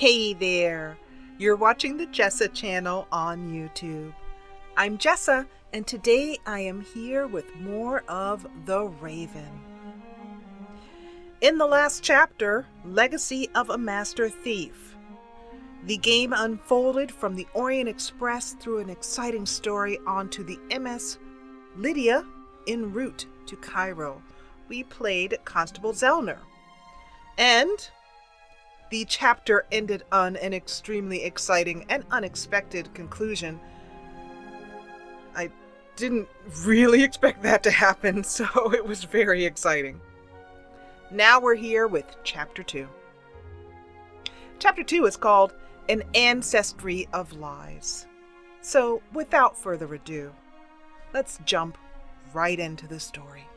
Hey there! You're watching the Jessa channel on YouTube. I'm Jessa, and today I am here with more of The Raven. In the last chapter, Legacy of a Master Thief, the game unfolded from the Orient Express through an exciting story onto the MS Lydia en route to Cairo. We played Constable Zellner. And the chapter ended on an extremely exciting and unexpected conclusion. I didn't really expect that to happen, so it was very exciting. Now we're here with Chapter 2. Chapter 2 is called An Ancestry of Lies. So, without further ado, let's jump right into the story.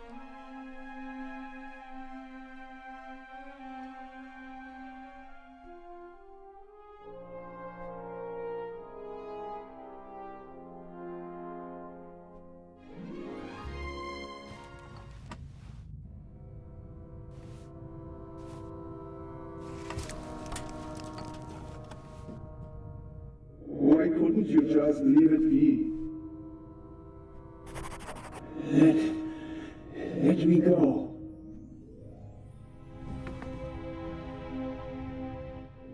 Why couldn't you just leave it be? Let me go.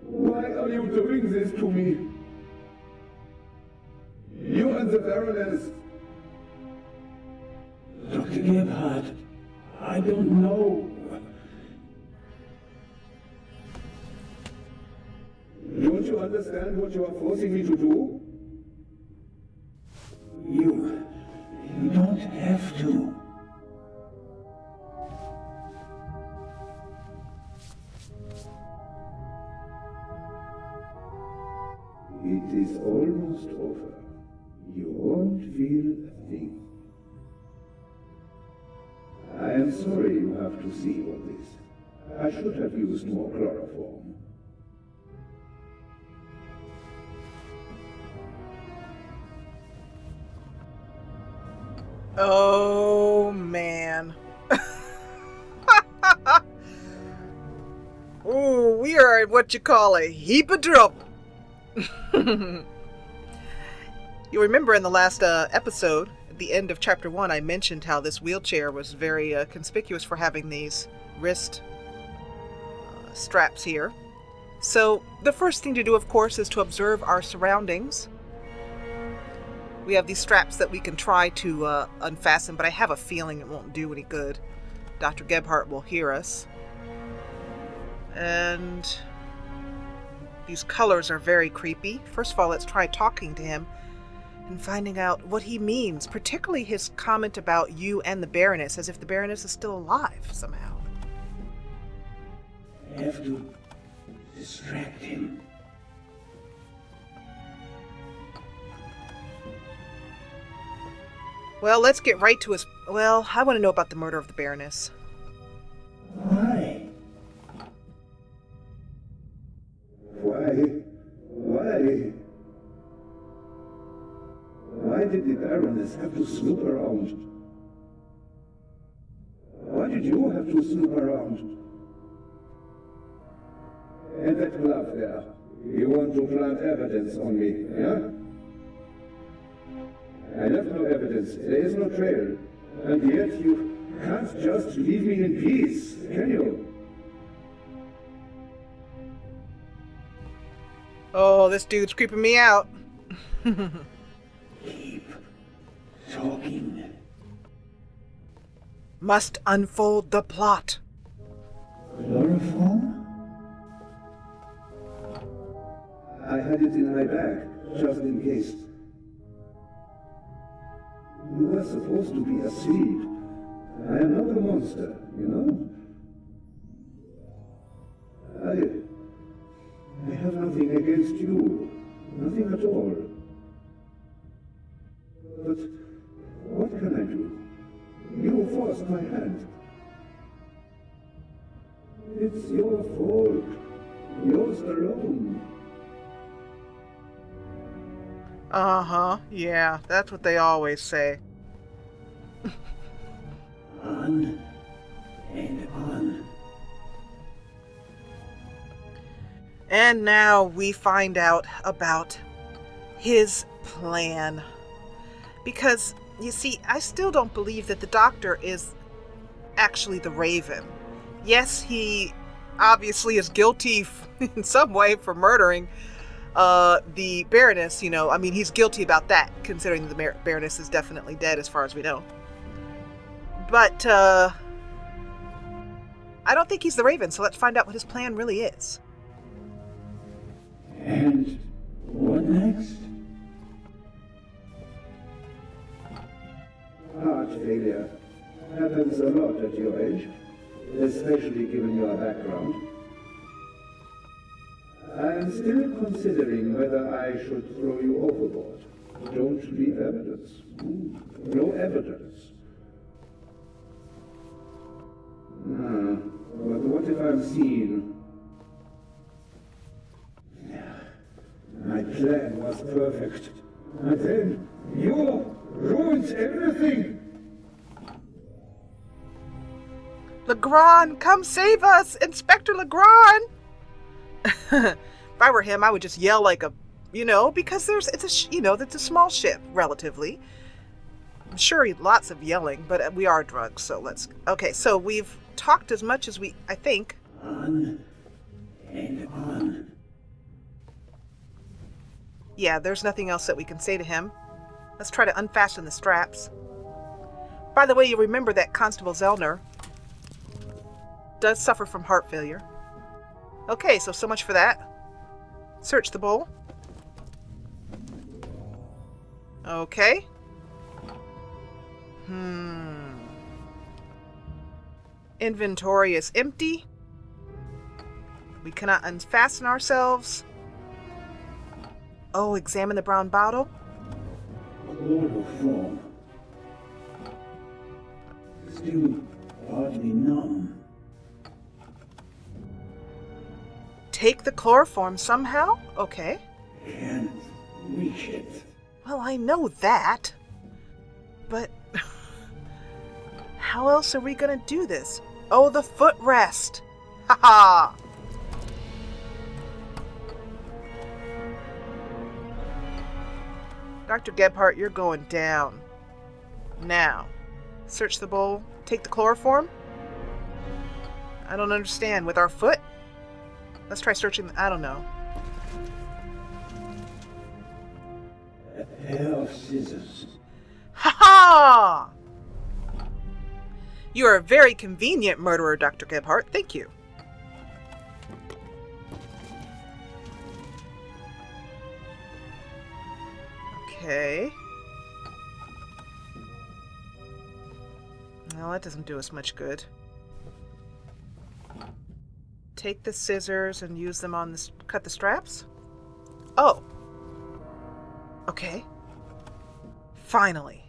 Why are you doing this to me? You and the Baroness. Dr. Gebhardt, I don't know. Don't you understand what you are forcing me to do? You don't have to. It is almost over. You won't feel a thing. I am sorry you have to see all this. I should have used more chloroform. Oh, man. Ooh, we are in what you call a heap of trouble. You remember in the last episode, at the end of Chapter 1, I mentioned how this wheelchair was very conspicuous for having these wrist straps here. So, the first thing to do, of course, is to observe our surroundings. We have these straps that we can try to unfasten, but I have a feeling it won't do any good. Dr. Gebhardt will hear us. And these colors are very creepy. First of all, let's try talking to him and finding out what he means, particularly his comment about you and the Baroness, as if the Baroness is still alive somehow. I have to distract him. Well, let's get right to his... Well, I want to know about the murder of the Baroness. Why? Why did the Baroness have to snoop around? Why did you have to snoop around? And that glove there. You want to plant evidence on me, yeah? I left no evidence. There is no trail. And yet you can't just leave me in peace, can you? Oh, this dude's creeping me out. Keep talking. Must unfold the plot. Chloroform? I had it in my bag, just in case. You were supposed to be asleep. I am not a monster, you know? I have nothing against you. Nothing at all. But what can I do? You forced my hand. It's your fault. Yours alone. Uh-huh, yeah, that's what they always say. On and on. And now we find out about his plan. Because, you see, I still don't believe that the doctor is actually the Raven. Yes, he obviously is guilty in some way for murdering the Baroness, I mean, he's guilty about that, considering the Baroness is definitely dead as far as we know. But, I don't think he's the Raven, so let's find out what his plan really is. And what next? Heart failure happens a lot at your age, especially given your background. I am still considering whether I should throw you overboard. Don't leave evidence. No evidence. But what if I'm seen? My plan was perfect. And then you ruined everything! LeGrand, come save us! Inspector LeGrand! If I were him, I would just yell like a, because it's a small ship, relatively. I'm sure lots of yelling, but we are drugs, so okay, so we've talked as much as I think. On and on. Yeah, there's nothing else that we can say to him. Let's try to unfasten the straps. By the way, you remember that Constable Zellner does suffer from heart failure. Okay, so much for that. Search the bowl. Okay. Inventory is empty. We cannot unfasten ourselves. Oh, examine the brown bottle. Chloroform. Still partly numb. Take the chloroform somehow? Okay. Can't reach it. Well, I know that. But how else are we gonna do this? Oh, the footrest. Ha-ha! Dr. Gebhardt, you're going down. Now, search the bowl. Take the chloroform? I don't understand. With our foot? Let's try searching. I don't know. A pair of scissors. Ha-ha! You are a very convenient murderer, Dr. Gebhardt. Thank you. Okay. Well, that doesn't do us much good. Take the scissors and use them on cut the straps? Oh. Okay. Finally.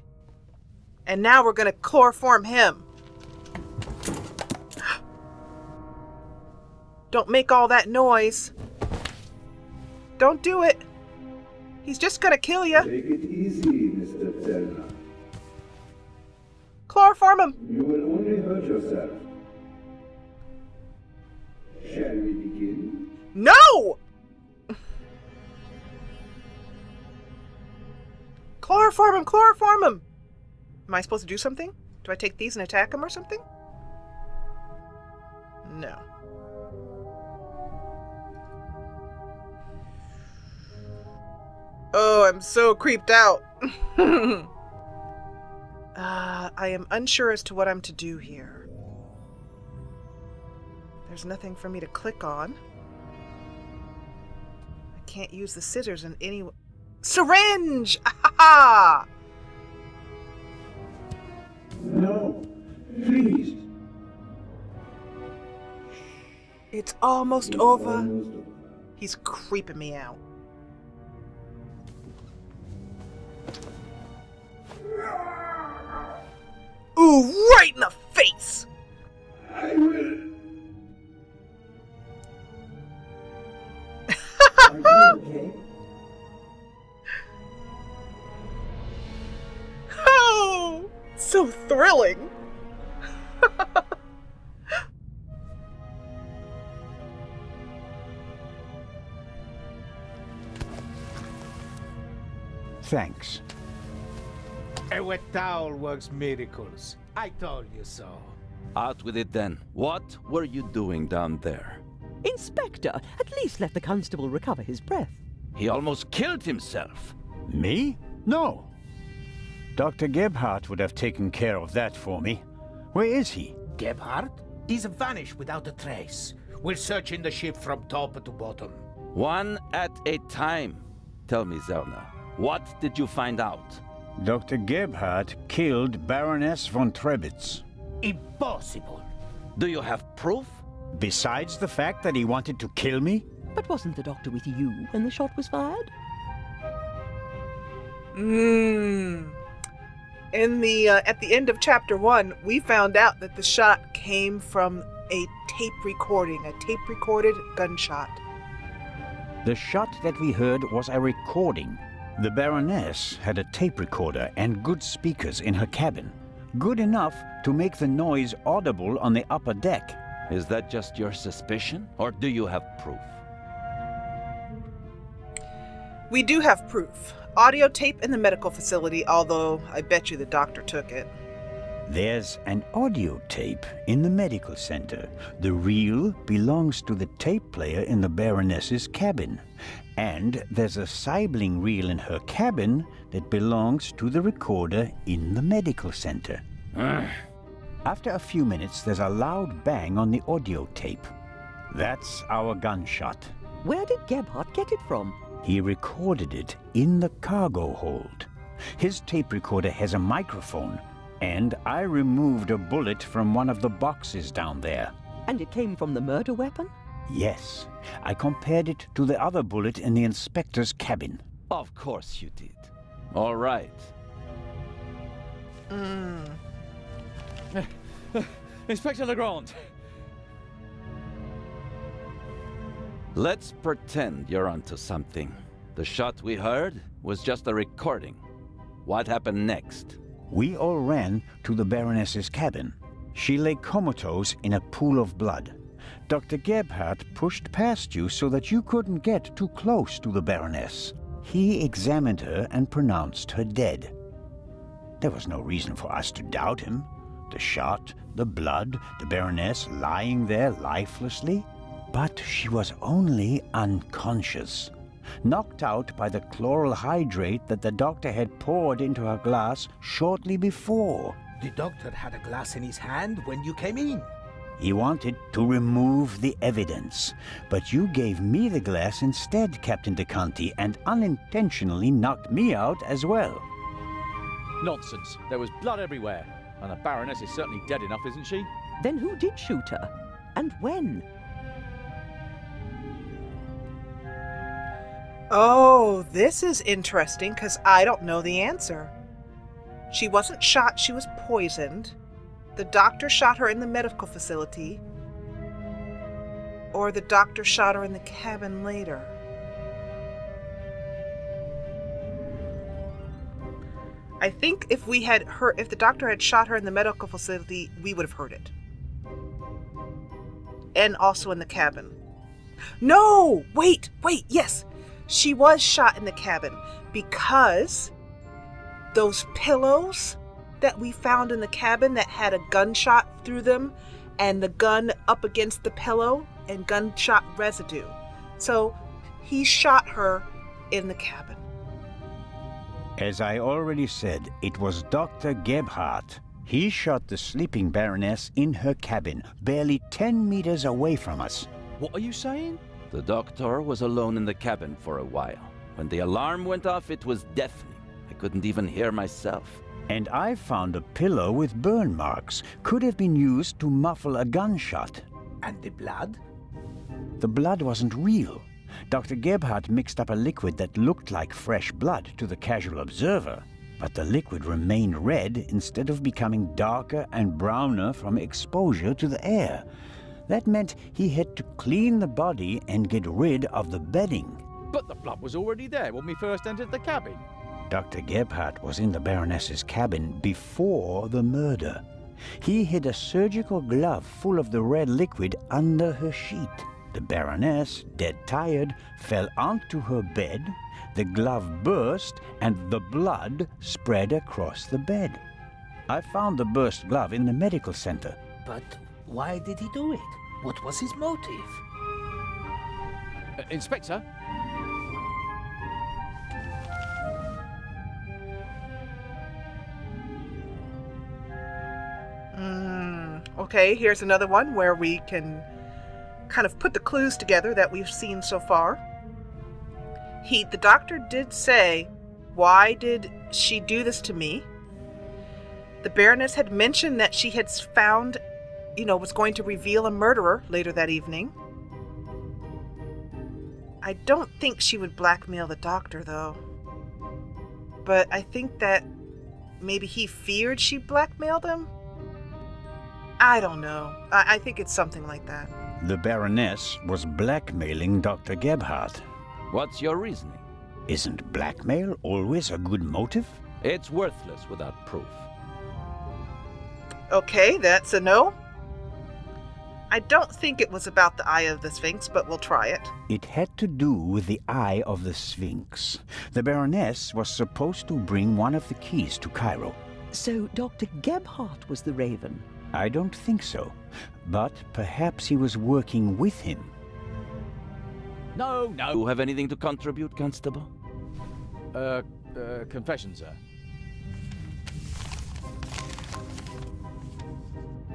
And now we're gonna chloroform him. Don't make all that noise. Don't do it. He's just gonna kill you. Take it easy, Mr. Zellner. Chloroform him. You will only hurt yourself. Shall we begin? No! Chloroform him, chloroform him. Am I supposed to do something? Do I take these and attack him or something? No. Oh, I'm so creeped out. I am unsure as to what I'm to do here. There's nothing for me to click on. I can't use the scissors in any... Syringe! Ah! No, please. It's almost over. He's creeping me out. Ooh, right in the face! I will. Are you okay? Oh, so thrilling. Thanks. A wet towel works miracles. I told you so. Out with it then. What were you doing down there? Inspector, at least let the constable recover his breath. He almost killed himself. Me? No. Dr. Gebhardt would have taken care of that for me. Where is he? Gebhardt? He's vanished without a trace. We're searching the ship from top to bottom. One at a time. Tell me, Zellner, what did you find out? Dr. Gebhardt killed Baroness von Trebitz. Impossible. Do you have proof? Besides the fact that he wanted to kill me? But wasn't the doctor with you when the shot was fired? At the end of chapter 1, we found out that the shot came from a tape-recorded gunshot. The shot that we heard was a recording. The Baroness had a tape recorder and good speakers in her cabin. Good enough to make the noise audible on the upper deck. Is that just your suspicion, or do you have proof? We do have proof. Audio tape in the medical facility, although I bet you the doctor took it. There's an audio tape in the medical center. The reel belongs to the tape player in the Baroness's cabin. And there's a sibling reel in her cabin that belongs to the recorder in the medical center. After a few minutes, there's a loud bang on the audio tape. That's our gunshot. Where did Gebhardt get it from? He recorded it in the cargo hold. His tape recorder has a microphone, and I removed a bullet from one of the boxes down there. And it came from the murder weapon? Yes. I compared it to the other bullet in the inspector's cabin. Of course you did. All right. Inspector LeGrand. Let's pretend you're onto something. The shot we heard was just a recording. What happened next? We all ran to the Baroness's cabin. She lay comatose in a pool of blood. Dr. Gebhardt pushed past you so that you couldn't get too close to the Baroness. He examined her and pronounced her dead. There was no reason for us to doubt him. The shot, the blood, the Baroness lying there lifelessly. But she was only unconscious, knocked out by the chloral hydrate that the doctor had poured into her glass shortly before. The doctor had a glass in his hand when you came in. He wanted to remove the evidence, but you gave me the glass instead, Captain DeConti, and unintentionally knocked me out as well. Nonsense. There was blood everywhere. And the Baroness is certainly dead enough, isn't she? Then who did shoot her? And when? Oh, this is interesting because I don't know the answer. She wasn't shot, she was poisoned. The doctor shot her in the medical facility. Or the doctor shot her in the cabin later. I think if the doctor had shot her in the medical facility, we would have heard it. And also in the cabin. No! Wait, yes! She was shot in the cabin because those pillows that we found in the cabin that had a gunshot through them and the gun up against the pillow and gunshot residue. So he shot her in the cabin. As I already said, it was Dr. Gebhardt. He shot the sleeping Baroness in her cabin, barely 10 meters away from us. What are you saying? The doctor was alone in the cabin for a while. When the alarm went off, it was deafening. I couldn't even hear myself. And I found a pillow with burn marks. Could have been used to muffle a gunshot. And the blood? The blood wasn't real. Dr. Gebhardt mixed up a liquid that looked like fresh blood to the casual observer. But the liquid remained red instead of becoming darker and browner from exposure to the air. That meant he had to clean the body and get rid of the bedding. But the blood was already there when we first entered the cabin. Dr. Gebhardt was in the Baroness's cabin before the murder. He hid a surgical glove full of the red liquid under her sheet. The Baroness, dead tired, fell onto her bed, the glove burst, and the blood spread across the bed. I found the burst glove in the medical center. But why did he do it? What was his motive? Inspector? Okay, here's another one where we can kind of put the clues together that we've seen so far. The doctor did say, "Why did she do this to me?" The Baroness had mentioned that she had found, was going to reveal a murderer later that evening. I don't think she would blackmail the doctor, though. But I think that maybe he feared she'd blackmail them? I don't know. I think it's something like that. The Baroness was blackmailing Dr. Gebhardt. What's your reasoning? Isn't blackmail always a good motive? It's worthless without proof. Okay, that's a no. I don't think it was about the eye of the Sphinx, but we'll try it. It had to do with the eye of the Sphinx. The Baroness was supposed to bring one of the keys to Cairo. So Dr. Gebhardt was the Raven? I don't think so, but perhaps he was working with him. No. You have anything to contribute, Constable? Confession, sir.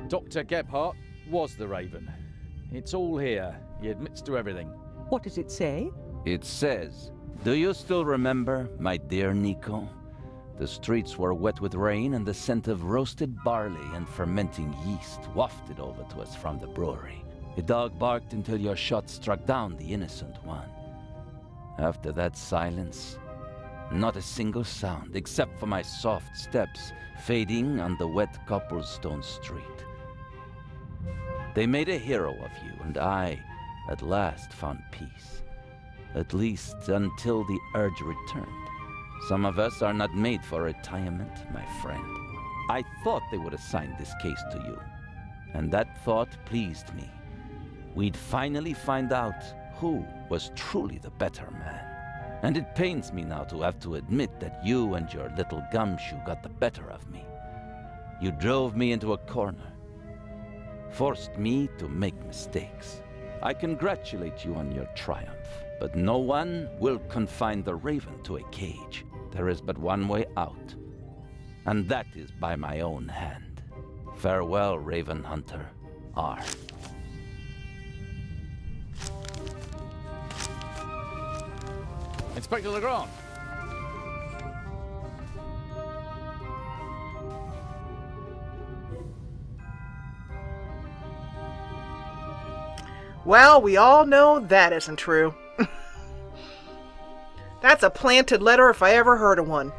Dr. Gebhardt was the Raven. It's all here. He admits to everything. What does it say? It says, "Do you still remember, my dear Nico? The streets were wet with rain, and the scent of roasted barley and fermenting yeast wafted over to us from the brewery. A dog barked until your shot struck down the innocent one. After that silence, not a single sound, except for my soft steps fading on the wet cobblestone street. They made a hero of you, and I, at last, found peace. At least until the urge returned. Some of us are not made for retirement, my friend. I thought they would assign this case to you, and that thought pleased me. We'd finally find out who was truly the better man. And it pains me now to have to admit that you and your little gumshoe got the better of me. You drove me into a corner, forced me to make mistakes. I congratulate you on your triumph, but no one will confine the Raven to a cage. There is but one way out, and that is by my own hand. Farewell, Raven Hunter. R. Inspector LeGrand. Well, we all know that isn't true. That's a planted letter if I ever heard of one.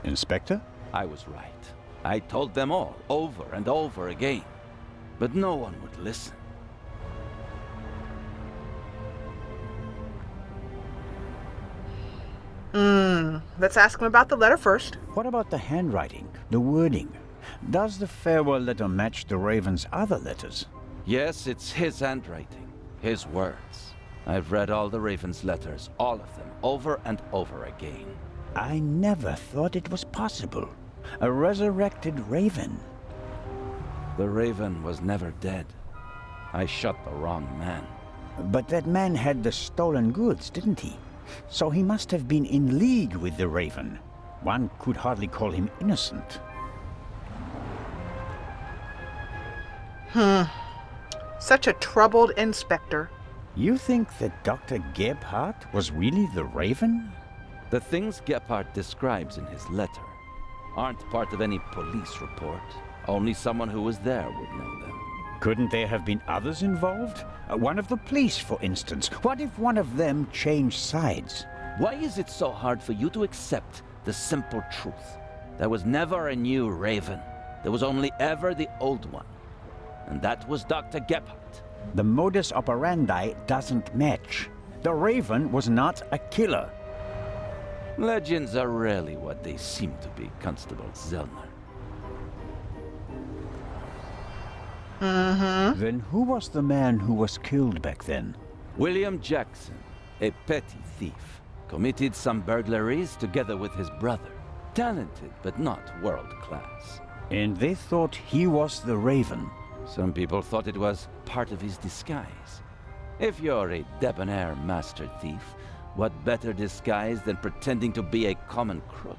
Inspector? I was right. I told them all, over and over again. But no one would listen. Let's ask him about the letter first. What about the handwriting, the wording? Does the farewell letter match the Raven's other letters? Yes, it's his handwriting. His words. I've read all the Raven's letters, all of them, over and over again. I never thought it was possible. A resurrected Raven. The Raven was never dead. I shot the wrong man. But that man had the stolen goods, didn't he? So he must have been in league with the Raven. One could hardly call him innocent. Such a troubled inspector. You think that Dr. Gebhardt was really the Raven? The things Gebhardt describes in his letter aren't part of any police report. Only someone who was there would know them. Couldn't there have been others involved? One of the police, for instance. What if one of them changed sides? Why is it so hard for you to accept the simple truth? There was never a new Raven. There was only ever the old one. And that was Dr. Gebhardt. The modus operandi doesn't match. The Raven was not a killer. Legends are rarely what they seem to be, Constable Zellner. Mm-hmm. Then who was the man who was killed back then? William Jackson, a petty thief, committed some burglaries together with his brother. Talented, but not world-class. And they thought he was the Raven. Some people thought it was part of his disguise. If you're a debonair master thief, what better disguise than pretending to be a common crook?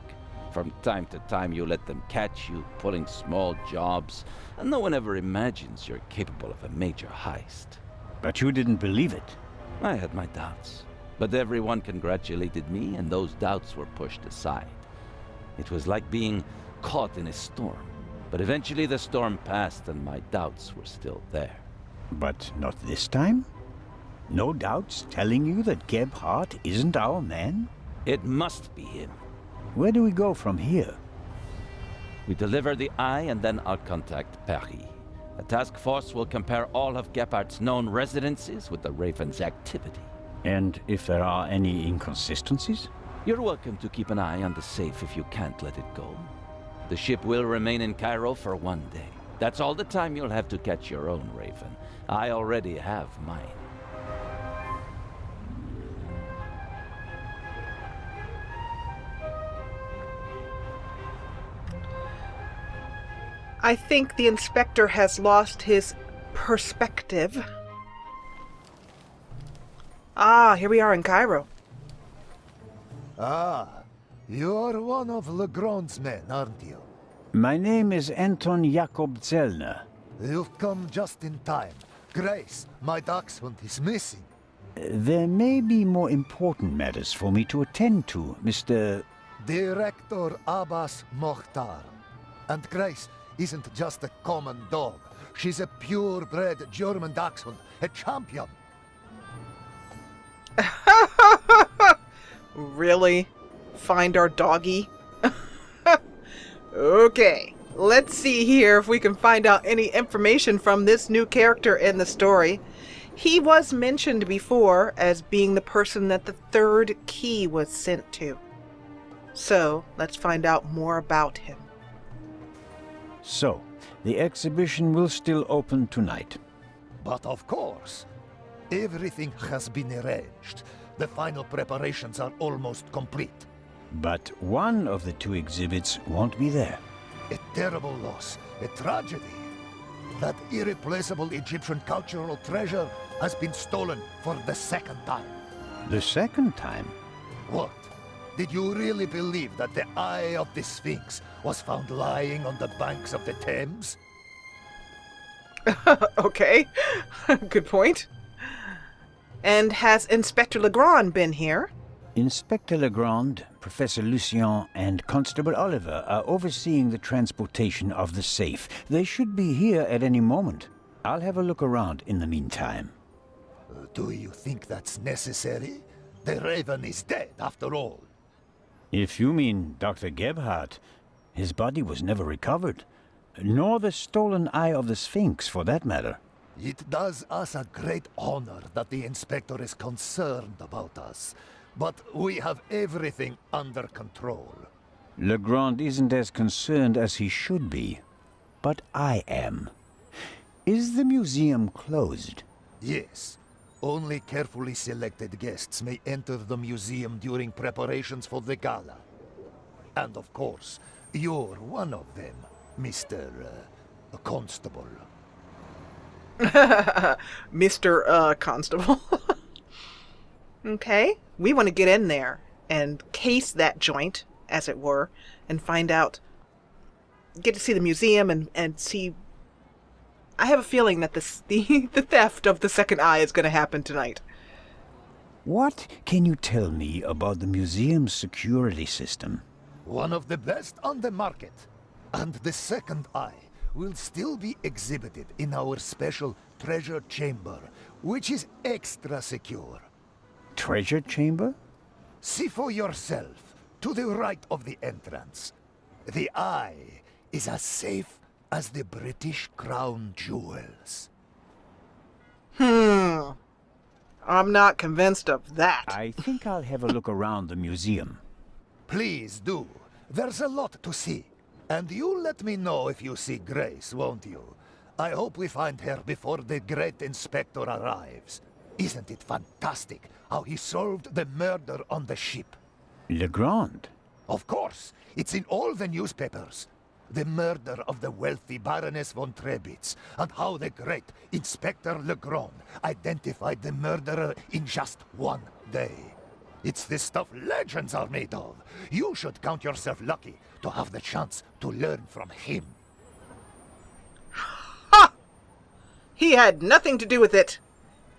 From time to time you let them catch you pulling small jobs, and no one ever imagines you're capable of a major heist. But you didn't believe it. I had my doubts, but everyone congratulated me and those doubts were pushed aside. It was like being caught in a storm, but eventually the storm passed and my doubts were still there. But not this time? No doubts telling you that Gebhardt isn't our man? It must be him. Where do we go from here? We deliver the eye and then I'll contact Paris. A task force will compare all of Gebhardt's known residences with the Raven's activity. And if there are any inconsistencies? You're welcome to keep an eye on the safe if you can't let it go. The ship will remain in Cairo for 1 day. That's all the time you'll have to catch your own Raven. I already have mine. I think the inspector has lost his perspective. Ah, here we are in Cairo. Ah, you're one of LeGrand's men, aren't you? My name is Anton Jakob Zellner. You've come just in time. Grace, my dachshund, is missing. There may be more important matters for me to attend to, Mr. Director Abbas Mokhtar. And Grace isn't just a common dog. She's a purebred German dachshund, a champion. Really? Find our doggy? Okay, let's see here if we can find out any information from this new character in the story. He was mentioned before as being the person that the third key was sent to. So, let's find out more about him. So, the exhibition will still open tonight. But of course, everything has been arranged. The final preparations are almost complete. But one of the two exhibits won't be there. A terrible loss, a tragedy. That irreplaceable Egyptian cultural treasure has been stolen for the second time. The second time? What? Did you really believe that the eye of the Sphinx was found lying on the banks of the Thames? Okay, good point. And has Inspector LeGrand been here? Inspector LeGrand, Professor Lucien, and Constable Oliver are overseeing the transportation of the safe. They should be here at any moment. I'll have a look around in the meantime. Do you think that's necessary? The Raven is dead, after all. If you mean Dr. Gebhardt, his body was never recovered. Nor the stolen eye of the Sphinx, for that matter. It does us a great honor that the Inspector is concerned about us. But we have everything under control. LeGrand isn't as concerned as he should be. But I am. Is the museum closed? Yes. Only carefully selected guests may enter the museum during preparations for the gala. And of course, you're one of them, Mr. Constable. Mr. Constable. Okay, we want to get in there and case that joint, as it were, and find out, get to see the museum and see. I have a feeling that the theft of the second eye is going to happen tonight. What can you tell me about the museum's security system? One of the best on the market. And the second eye will still be exhibited in our special treasure chamber, which is extra secure. Treasure chamber? See for yourself, to the right of the entrance. The eye is as safe as the British Crown jewels. I'm not convinced of that. I think I'll have a look around the museum. Please do. There's a lot to see. And you let me know if you see Grace, won't you? I hope we find her before the great inspector arrives. Isn't it fantastic how he solved the murder on the ship? LeGrand? Of course, it's in all the newspapers. The murder of the wealthy Baroness von Trebitz, and how the great Inspector LeGrand identified the murderer in just one day. It's the stuff legends are made of. You should count yourself lucky to have the chance to learn from him. Ha! He had nothing to do with it.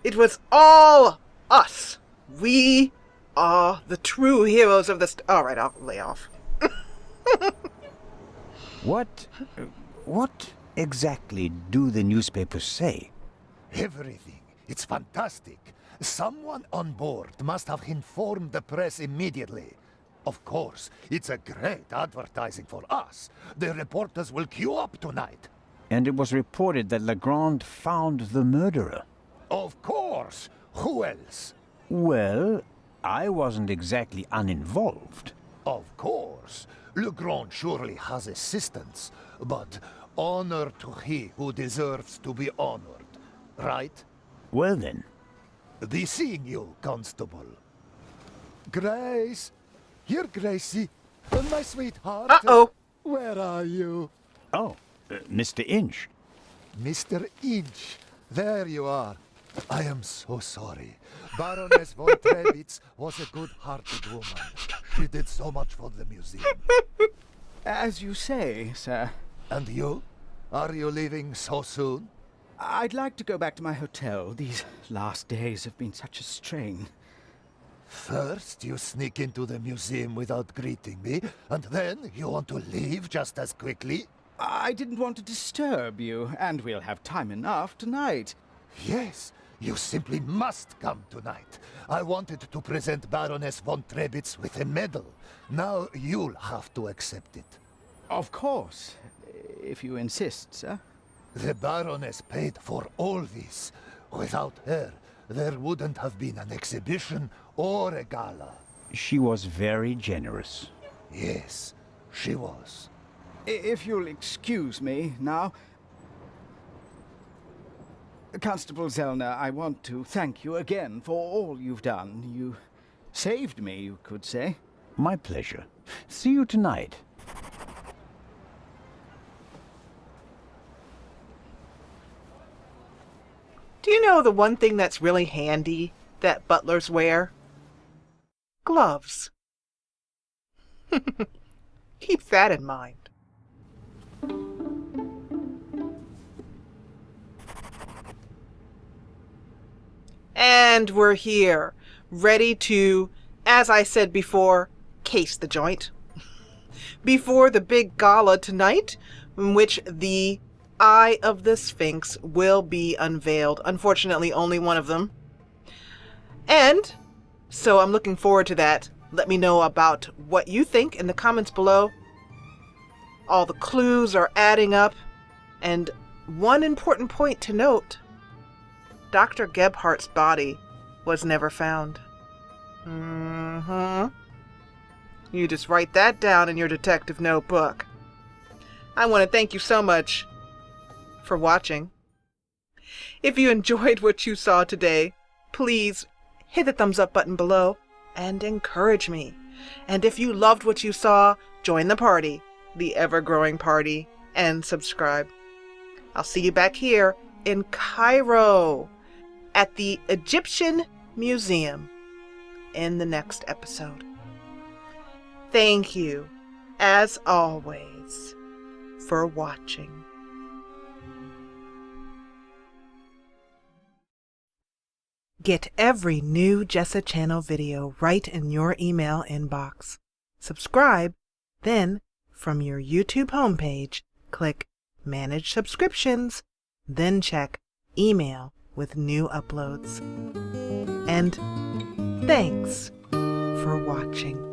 It was all us. We are the true heroes of the all right, I'll lay off. What exactly do the newspapers say? Everything. It's fantastic. Someone on board must have informed the press immediately. Of course, it's a great advertising for us. The reporters will queue up tonight. And it was reported that LeGrand found the murderer. Of course! Who else? Well, I wasn't exactly uninvolved. Of course. LeGrand surely has assistants, but honor to he who deserves to be honored, right? Well then. Be seeing you, Constable. Grace! Here, Gracie. My sweetheart. Uh-oh. Where are you? Oh, Mr. Inch. Mr. Inch. There you are. I am so sorry. Baroness von Trebitz was a good-hearted woman. She did so much for the museum. As you say, sir. And you? Are you leaving so soon? I'd like to go back to my hotel. These last days have been such a strain. First, you sneak into the museum without greeting me, and then you want to leave just as quickly? I didn't want to disturb you, and we'll have time enough tonight. Yes, you simply must come tonight. I wanted to present Baroness von Trebitz with a medal. Now you'll have to accept it. Of course, if you insist, sir. The Baroness paid for all this. Without her, there wouldn't have been an exhibition or a gala. She was very generous. Yes, she was. If you'll excuse me now. Constable Zellner, I want to thank you again for all you've done. You saved me, you could say. My pleasure. See you tonight. Do you know the one thing that's really handy that butlers wear? Gloves. Keep that in mind. And we're here, ready to, as I said before, case the joint. Before the big gala tonight, in which the Eye of the Sphinx will be unveiled. Unfortunately, only one of them. And so I'm looking forward to that. Let me know about what you think in the comments below. All the clues are adding up. And one important point to note, Dr. Gebhardt's body was never found. You just write that down in your detective notebook. I want to thank you so much for watching. If you enjoyed what you saw today, please hit the thumbs up button below and encourage me. And if you loved what you saw, join the party, the ever-growing party, and subscribe. I'll see you back here in Cairo at the Egyptian Museum in the next episode. Thank you, as always, for watching. Get every new Jessa channel video right in your email inbox. Subscribe, then from your YouTube homepage, click Manage Subscriptions, then check Email with new uploads. And thanks for watching.